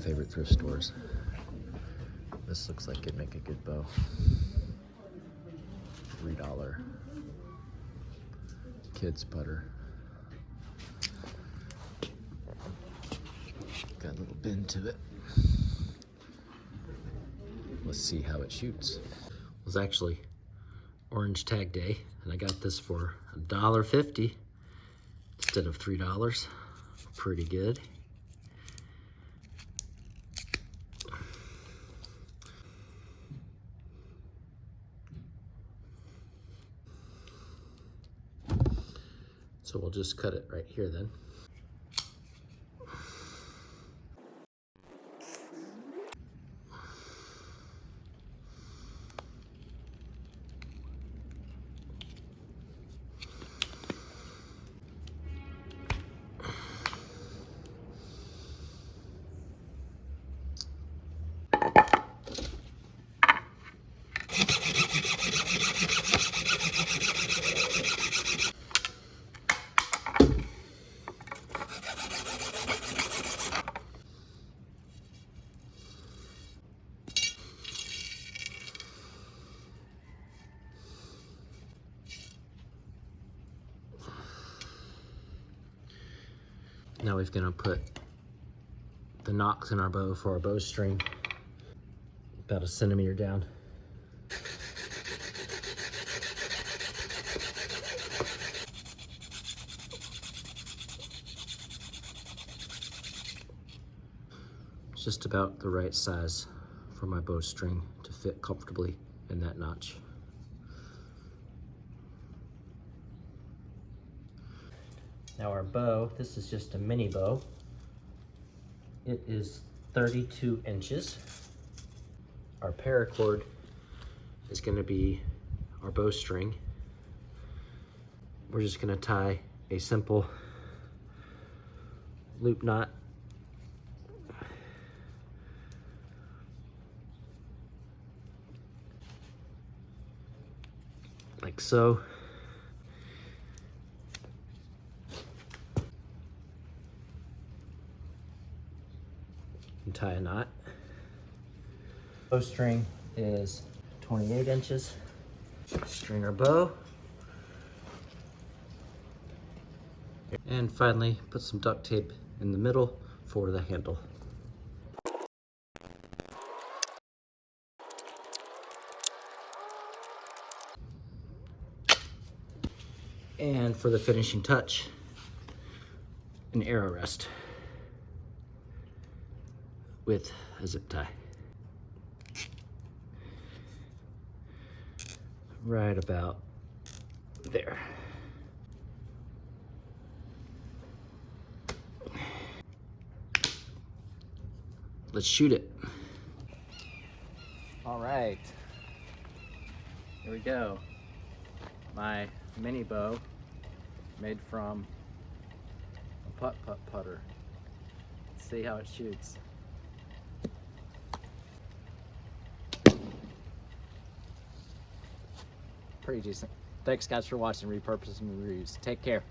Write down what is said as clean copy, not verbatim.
favorite thrift stores. This looks like it'd make a good bow. $3 kids putter. Got a little bend to it. Let's see how it shoots. It was actually Orange Tag Day, and I got this for $1.50 instead of $3. Pretty good. So we'll just cut it right here then. Now we're gonna put the nocks in our bow for our bowstring, about 1 centimeter down. It's just about the right size for my bowstring to fit comfortably in that notch. Now our bow, this is just a mini bow. It is 32 inches. Our paracord is gonna be our bowstring. We're just gonna tie a simple loop knot. Like so. And tie a knot. Bowstring is 28 inches. String our bow. And finally, put some duct tape in the middle for the handle. And for the finishing touch, an arrow rest with a zip tie. Right about there. Let's shoot it. All right, here we go. My mini bow made from a putt putter. Let's see how it shoots. Pretty decent. Thanks guys for watching Repurpose and Reuse. Take care.